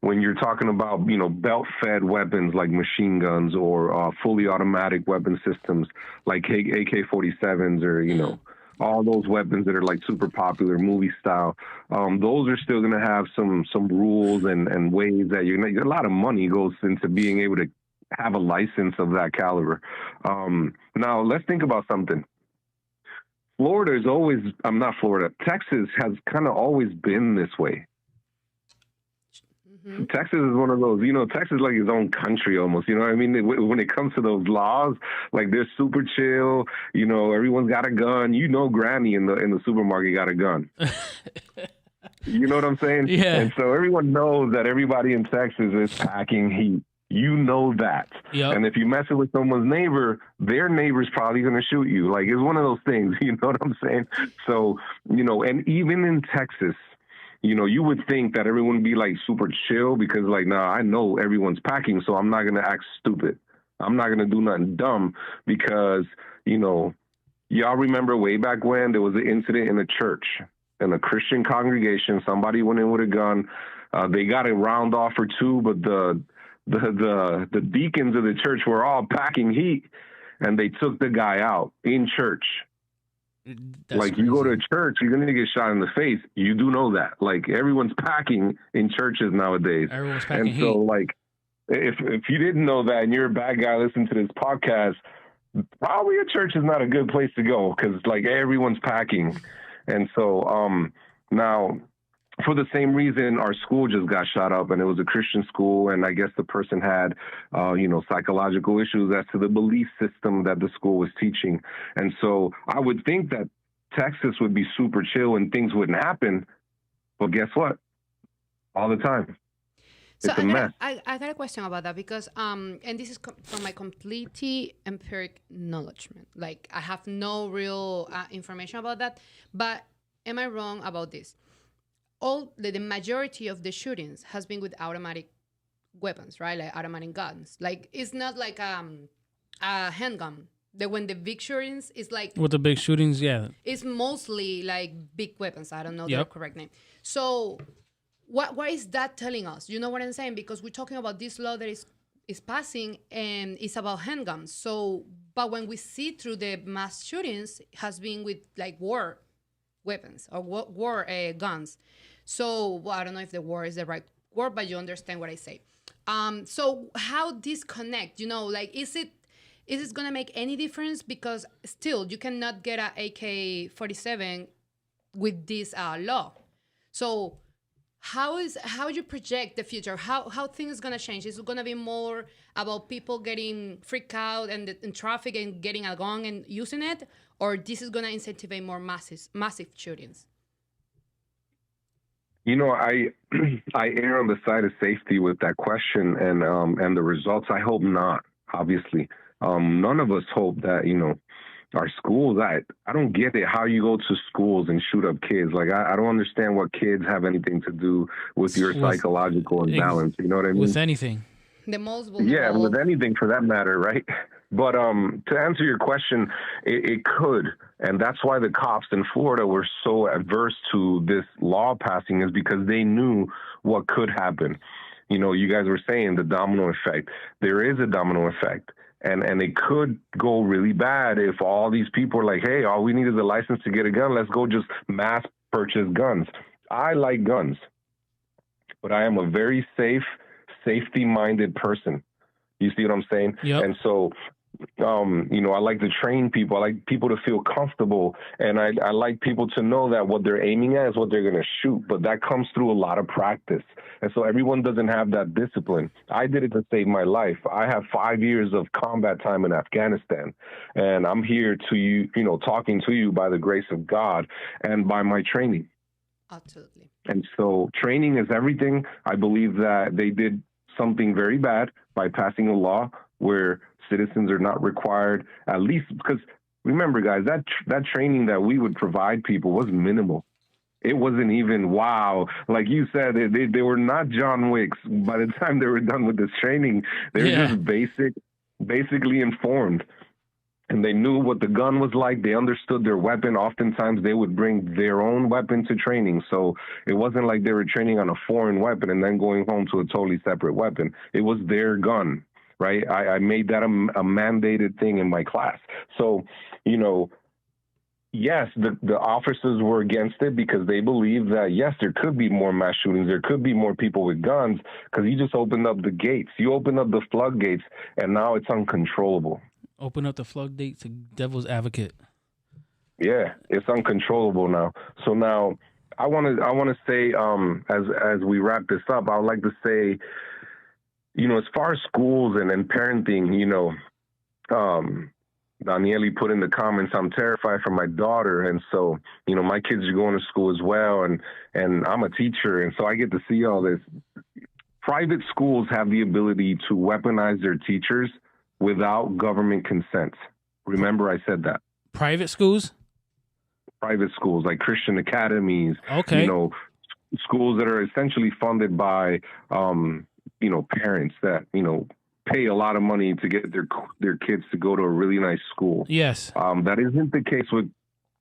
When you're talking about belt-fed weapons like machine guns or fully automatic weapon systems like AK-47s or all those weapons that are like super popular movie style, those are still going to have some rules and ways that a lot of money goes into being able to have a license of that caliber. Now let's think about something. Texas has kind of always been this way. Texas is one of those, Texas is like its own country almost, you know what I mean? When it comes to those laws, like they're super chill, everyone's got a gun. Granny in the supermarket got a gun. You know what I'm saying? Yeah. And so everyone knows that everybody in Texas is packing heat. You know that. Yep. And if you mess with someone's neighbor, their neighbor's probably going to shoot you. Like, it's one of those things, you know what I'm saying? So, and even in Texas, you would think that everyone would be like super chill because like, nah, I know everyone's packing, so I'm not going to act stupid. I'm not going to do nothing dumb because, y'all remember way back when there was an incident in a church, in a Christian congregation. Somebody went in with a gun. They got a round off or two, but the deacons of the church were all packing heat, and they took the guy out in church. That's like, crazy. you go to a church, you're going to get shot in the face. You do know that. Like, everyone's packing in churches nowadays. Everyone's packing and so, heat. like, if you didn't know that and you're a bad guy listening to this podcast, probably a church is not a good place to go because, like, everyone's packing. And so now, for the same reason, our school just got shot up, and it was a Christian school, and I guess the person had, psychological issues as to the belief system that the school was teaching. And so I would think that Texas would be super chill and things wouldn't happen, but guess what? All the time. So It's a mess. I got a question about that because, and this is from my completely empiric knowledge. Like, I have no real information about that, but am I wrong about this? The majority of the shootings has been with automatic weapons, right? Like automatic guns. Like, it's not like a handgun. When the big shootings is like With the big shootings, yeah. it's mostly like big weapons. I don't know the Yep. correct name. So what is that telling us? You know what I'm saying? Because we're talking about this law that is passing and it's about handguns. So, but when we see through the mass shootings, it has been with like war weapons or war guns. So, well, I don't know if the war is the right word, but you understand what I say. So how disconnect? Like, is it going to make any difference? Because still, you cannot get an AK-47 with this law. So how you project the future? How things going to change? Is it going to be more about people getting freaked out and in traffic and getting a gun and using it? Or this is going to incentivize more massive shootings? I err on the side of safety with that question and the results. I hope not, obviously. None of us hope that, our schools, I don't get it how you go to schools and shoot up kids. Like, I don't understand what kids have anything to do with your psychological imbalance. You know what I mean? With anything. The most vulnerable. Yeah, with anything for that matter, right? But to answer your question, it could. And that's why the cops in Florida were so adverse to this law passing, is because they knew what could happen. You guys were saying the domino effect. There is a domino effect. And it could go really bad if all these people are like, hey, all we need is a license to get a gun. Let's go just mass purchase guns. I like guns, but I am a very safety-minded person. You see what I'm saying? Yep. And so, I like to train people. I like people to feel comfortable. And I like people to know that what they're aiming at is what they're going to shoot. But that comes through a lot of practice. And so everyone doesn't have that discipline. I did it to save my life. I have 5 years of combat time in Afghanistan. And I'm here to you, talking to you by the grace of God and by my training. Absolutely. And so training is everything. I believe that they did something very bad by passing a law where citizens are not required, at least because remember, guys, that training that we would provide people was minimal. It wasn't even wow. Like you said, they were not John Wicks. By the time they were done with this training, they were just basically informed. And they knew what the gun was like. They understood their weapon. Oftentimes, they would bring their own weapon to training. So it wasn't like they were training on a foreign weapon and then going home to a totally separate weapon. It was their gun, right? I made that a mandated thing in my class. So, yes, the officers were against it because they believed that, yes, there could be more mass shootings. There could be more people with guns because you just opened up the gates. You opened up the floodgates, and now it's uncontrollable. Open up the floodgates to devil's advocate. Yeah, it's uncontrollable now. So now I want to say, as we wrap this up, I would like to say, as far as schools and parenting, Daniele put in the comments, I'm terrified for my daughter. And so, my kids are going to school as well. And I'm a teacher. And so I get to see all this. Private schools have the ability to weaponize their teachers without government consent. Remember, I said that. Private schools? Private schools like Christian academies. Okay. Schools that are essentially funded by, parents that, pay a lot of money to get their kids to go to a really nice school. Yes. That isn't the case with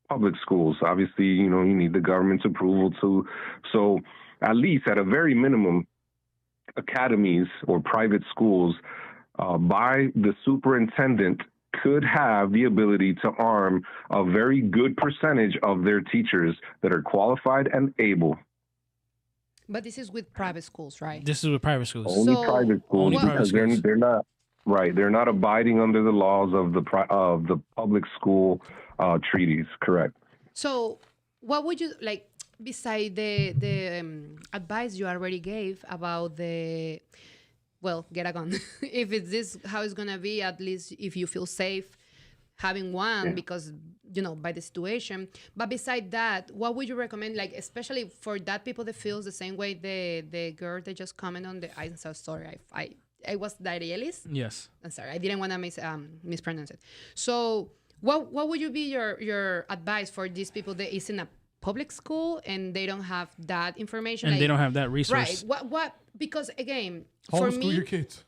public schools. Obviously, you need the government's approval to. So at least at a very minimum, academies or private schools by the superintendent could have the ability to arm a very good percentage of their teachers that are qualified and able. But this is with private schools, right? This is with private schools. Only private schools, Only because private schools. they're not right. They're not abiding under the laws of the public school treaties. Correct. So, what would you like beside the advice you already gave about the get a gun? If it's this how it's gonna be, at least if you feel safe having one, because by the situation. But beside that, what would you recommend, like especially for that people that feels the same way the girl that just commented on the I'm so sorry, I was Darielis? Yes. I'm sorry, I didn't want to mispronounce it. So what would you be your advice for these people that is in a public school and they don't have that information And they don't have that resource. Right. What because again, for Homeschool me, your kids.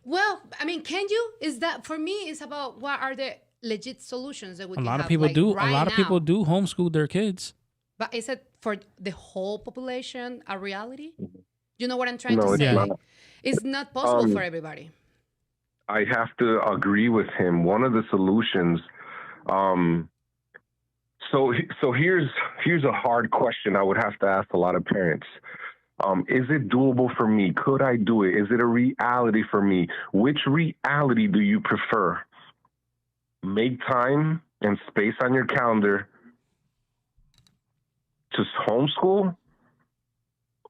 well, I mean, can you? Is that for me? It's about what are the legit solutions that we A can lot have, of people like, do. right A lot of now. people do homeschool their kids. But is it for the whole population a reality? You know what I'm trying No, to it's say? not. It's not possible for everybody. I have to agree with him. One of the solutions. So here's a hard question I would have to ask a lot of parents. Is it doable for me? Could I do it? Is it a reality for me? Which reality do you prefer? Make time and space on your calendar to homeschool,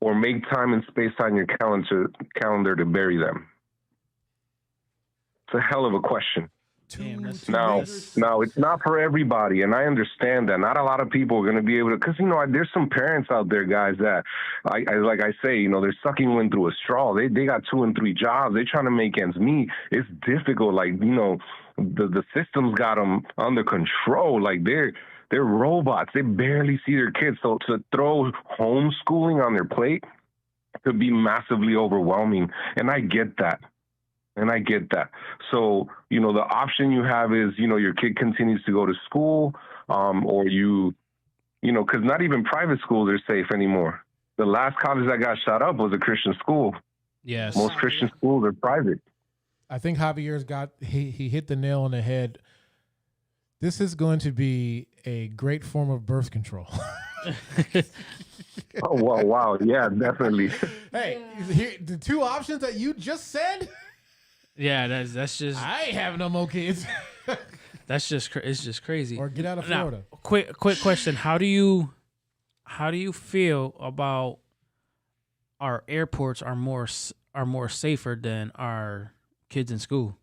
or make time and space on your calendar to bury them? It's a hell of a question. Damn, that's- Now, it's not for everybody, and I understand that. Not a lot of people are going to be able to, because, there's some parents out there, guys, that, like I say, they're sucking wind through a straw. They got 2 and 3 jobs. They're trying to make ends meet. It's difficult. Like, the system's got them under control. Like, they're robots. They barely see their kids. So to throw homeschooling on their plate could be massively overwhelming, and I get that. So, the option you have is, your kid continues to go to school, or because not even private schools are safe anymore. The last college that got shot up was a Christian school. Yes. Most Christian schools are private. I think Javier's he hit the nail on the head. This is going to be a great form of birth control. Oh, wow. Yeah, definitely. Hey, here, the 2 options that you just said, Yeah, that's just I ain't having no more kids. it's just crazy. Or get out of Now, Florida. quick question: How do you feel about our airports are more safer than our kids in school?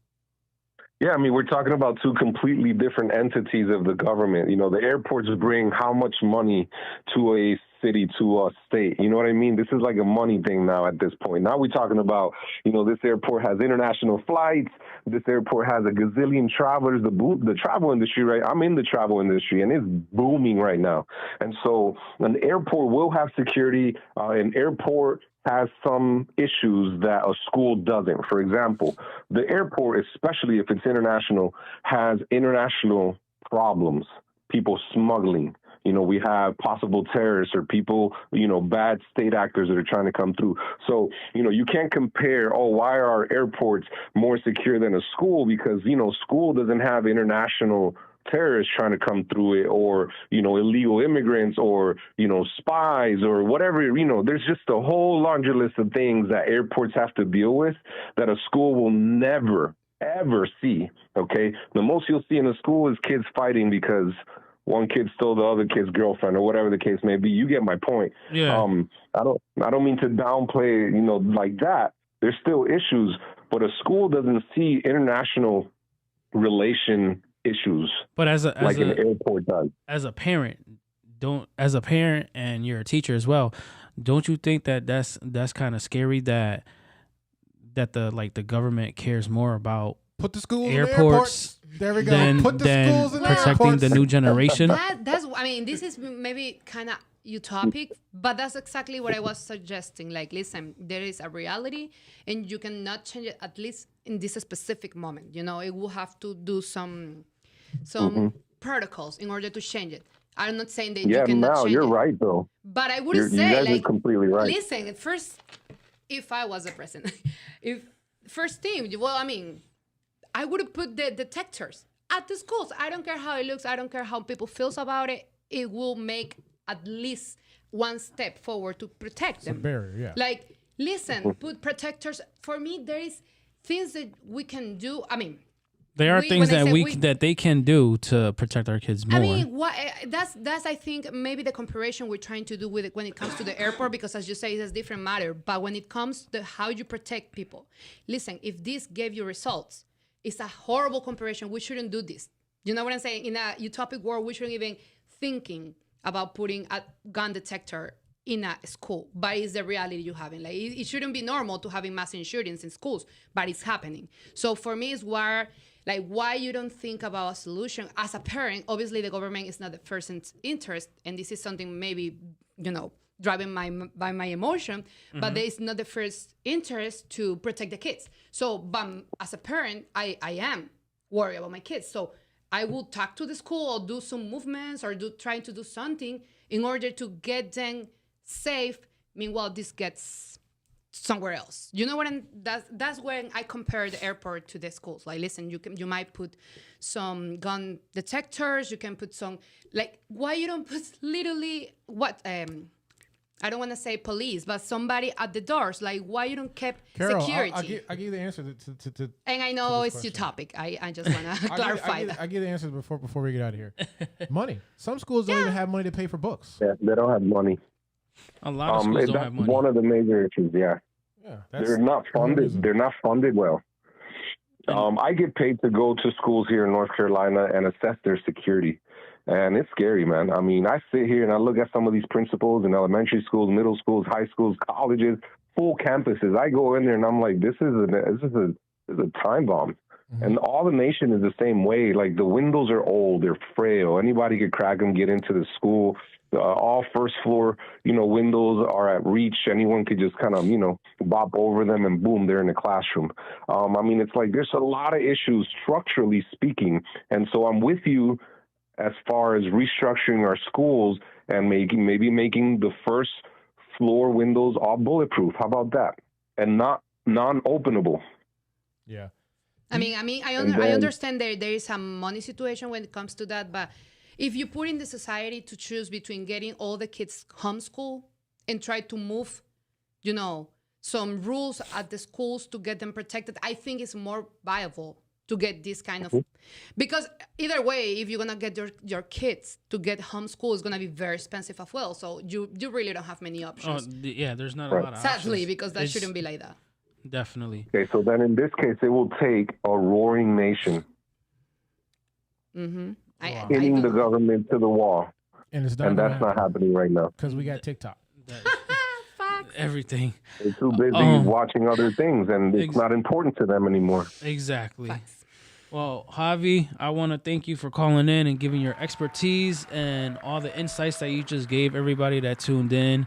Yeah, I mean, we're talking about 2 completely different entities of the government. The airports bring how much money to a city, to a state. You know what I mean? This is like a money thing now at this point. Now we're talking about, this airport has international flights. This airport has a gazillion travelers. The travel industry, right? I'm in the travel industry, and it's booming right now. And so an airport will have security. An airport has some issues that a school doesn't. For example, the airport, especially if it's international, has international problems, people smuggling. We have possible terrorists or people, bad state actors that are trying to come through. So, you can't compare, why are our airports more secure than a school? Because, school doesn't have international terrorists trying to come through it, or, illegal immigrants, or, spies, or whatever. There's just a whole laundry list of things that airports have to deal with that a school will never, ever see. Okay. The most you'll see in a school is kids fighting because one kid stole the other kid's girlfriend or whatever the case may be. You get my point. Yeah. I don't mean to downplay, like that. There's still issues, but a school doesn't see international relation issues But an airport does. As a parent, and you're a teacher as well, don't you think that that's kind of scary that the government cares more about Put the schools airports in the airports. There we go. than Put the schools in the protecting airports. the new generation? This is maybe kind of utopic, but that's exactly what I was suggesting. Like, listen, there is a reality, and you cannot change it, at least in this specific moment. It will have to do some protocols in order to change it. I'm not saying that you cannot change it. You're right, though. But I would You say, guys are completely right. Listen, at first, if I was the president, first thing, I would have put the detectors at the schools. I don't care how it looks. I don't care how people feels about it. It will make at least one step forward to protect them. It's a barrier, yeah. Like, listen, put protectors. For me, there is things that we can do. There are things that they can do to protect our kids more. That's I think maybe the comparison we're trying to do with it when it comes to the airport, because as you say, it's a different matter. But when it comes to how you protect people, listen, if this gave you results, it's a horrible comparison. We shouldn't do this. You know what I'm saying? In a utopic world, we shouldn't even thinking about putting a gun detector in a school. But it's the reality you have. Like, it shouldn't be normal to having mass shootings in schools, but it's happening. So for me, it's why you don't think about a solution as a parent. Obviously, the government is not the person's interest, and this is something maybe driving by my emotion, but there is not the first interest to protect the kids. So, as a parent, I am worried about my kids. So I will talk to the school or do some movements or trying to do something in order to get them safe. Meanwhile, this gets somewhere else. You know what? That's when I compare the airport to the schools. Like, listen, you might put some gun detectors. You can put some, like, why you don't put literally what I don't want to say police, but somebody at the doors. Like, why you don't keep security? I'll give you the answer to and I know it's utopic. I just want to clarify that. I'll give the answer before we get out of here. Money. Some schools don't even have money to pay for books. Yeah, they don't have money. A lot of schools don't have money. That's one of the major issues, yeah. They're not funded. They're not funded well. I get paid to go to schools here in North Carolina and assess their security. And it's scary, man. I sit here and I look at some of these principals in elementary schools, middle schools, high schools, colleges, full campuses. I go in there and I'm like, this is a time bomb. Mm-hmm. And all the nation is the same way. Like, the windows are old, they're frail. Anybody could crack them, get into the school. All first floor, windows are at reach. Anyone could just kind of, bop over them and boom, they're in the classroom. It's like there's a lot of issues structurally speaking. And so I'm with you as far as restructuring our schools and maybe making the first floor windows all bulletproof. How about that? And not non-openable. Yeah. I understand there is a money situation when it comes to that, but if you put in the society to choose between getting all the kids homeschool and try to move, some rules at the schools to get them protected, I think it's more viable to get this kind of, because either way, if you're gonna get your kids to get homeschool, it's gonna be very expensive as well. So you really don't have many options. There's not a lot of options. Sadly, because that shouldn't be like that. Definitely. Okay, so then in this case, it will take a roaring nation. Mm-hmm. Hitting the government to the wall. And that's not happening right now. Because we got TikTok. Everything. They're too busy watching other things, and it's not important to them anymore. Exactly. Facts. Well, Javi, I want to thank you for calling in and giving your expertise and all the insights that you just gave everybody that tuned in.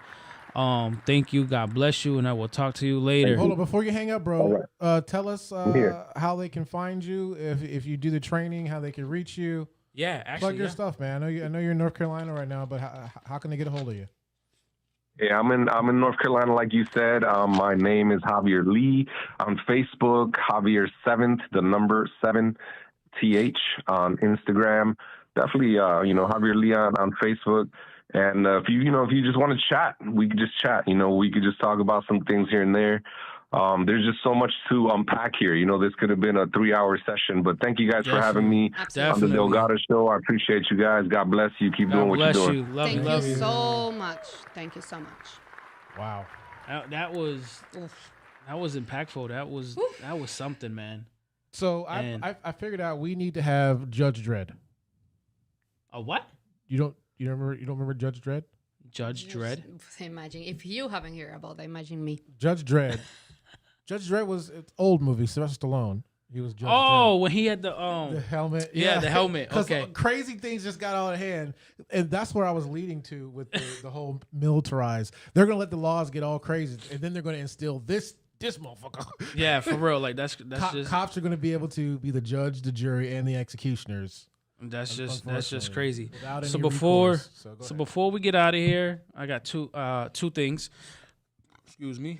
Thank you. God bless you, and I will talk to you later. Hold on, before you hang up, bro. Right. Tell us how they can find you if you do the training, how they can reach you. Yeah, actually, plug your stuff, man. I know you're in North Carolina right now, but how can they get a hold of you? Yeah, I'm in North Carolina, like you said. My name is Javier Lee. On Facebook, Javier 7th, the number 7 TH on Instagram. Definitely, Javier Lee on Facebook. And if you just want to chat, we could just chat. We could just talk about some things here and there. There's just so much to unpack here. You know, this could have been a 3-hour session, but thank you guys for having me on the Delgado Show. I appreciate you guys. God bless you. Keep doing what you're doing. Love you. Thank you so much. Thank you so much. Wow. That was impactful. That was something, man. So I figured out we need to have Judge Dredd. A what? You don't remember Judge Dredd? Judge Dredd? Imagine if you haven't heard about that. Imagine me. Judge Dredd. Judge Dredd was an old movie. Sylvester Stallone. He was Judge Dredd. When he had the helmet. Yeah, the helmet. Okay. Crazy things just got out of hand, and that's where I was leading to with the whole militarized. They're gonna let the laws get all crazy, and then they're gonna instill this motherfucker. Yeah, for real. Like that's just cops are gonna be able to be the judge, the jury, and the executioners. That's just crazy. So before we get out of here, I got two things. Excuse me.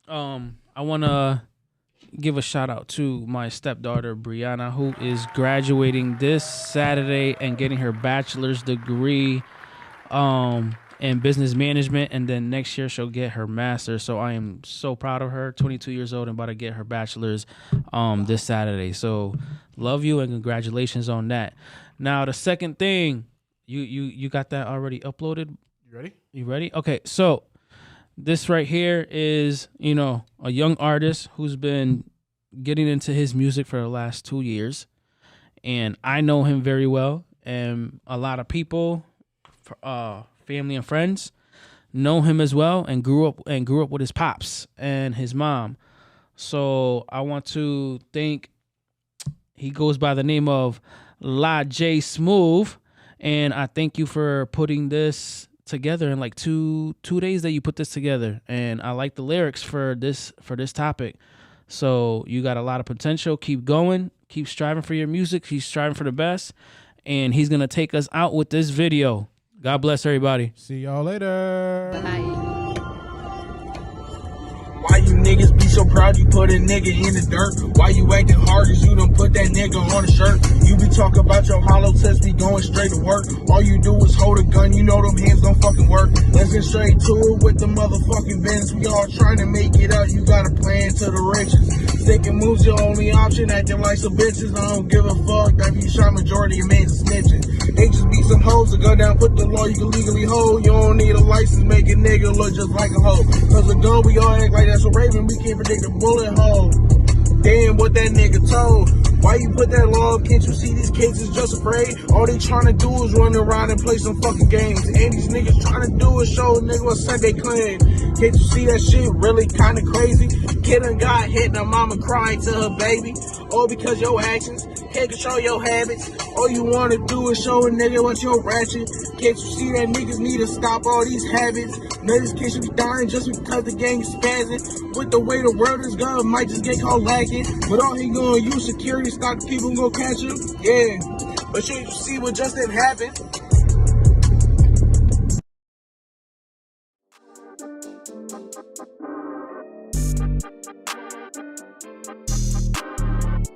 I wanna give a shout out to my stepdaughter Brianna, who is graduating this Saturday and getting her bachelor's degree in business management, and then next year she'll get her master's. So I am so proud of her. 22 years old and about to get her bachelor's this Saturday. So love you and congratulations on that. Now the second thing, you got that already uploaded? You ready? Okay, so this right here is, a young artist who's been getting into his music for the last 2 years. And I know him very well. And a lot of people, family and friends, know him as well and grew up with his pops and his mom. So I want to thank, he goes by the name of La J Smooth. And I thank you for putting this together in like two days that you put this together, and I like the lyrics for this topic. So you got a lot of potential. Keep going, keep striving for your music, keep striving for the best, and he's gonna take us out with this video. God bless everybody. See y'all later. Bye. Why you niggas be so proud you put a nigga in the dirt? Why you acting hard as you done put that nigga on a shirt? You be talking about your hollow test, be going straight to work. All you do is hold a gun, you know them hands don't fucking work. Let's get straight to it with the motherfucking business. We all trying to make it up, you got a plan to the riches. Sticking moves your only option, acting like some bitches. I don't give a fuck that you shot majority of men snitching. They just be some hoes to go down, put the law you can legally hold. You don't need a license, make a nigga look just like a hoe. Cause the gun we all act like that's a raven, we can't predict a bullet hole. Damn, what that nigga told. Why you put that law up? Can't you see these kids is just afraid? All they trying to do is run around and play some fucking games. And these niggas trying to do is show a nigga what Sunday claim. Can't you see that shit really kinda crazy? Kid done got hit and her mama crying to her baby. All because your actions can't control your habits. All you wanna do is show a nigga what you're ratchet. Can't you see that niggas need to stop all these habits? Niggas kids should be dying just because the gang is spazzing. With the way the world is going, might just get caught lacking. But all he gonna use security stop the people gonna catch him. Yeah, but should you see what just didn't happen?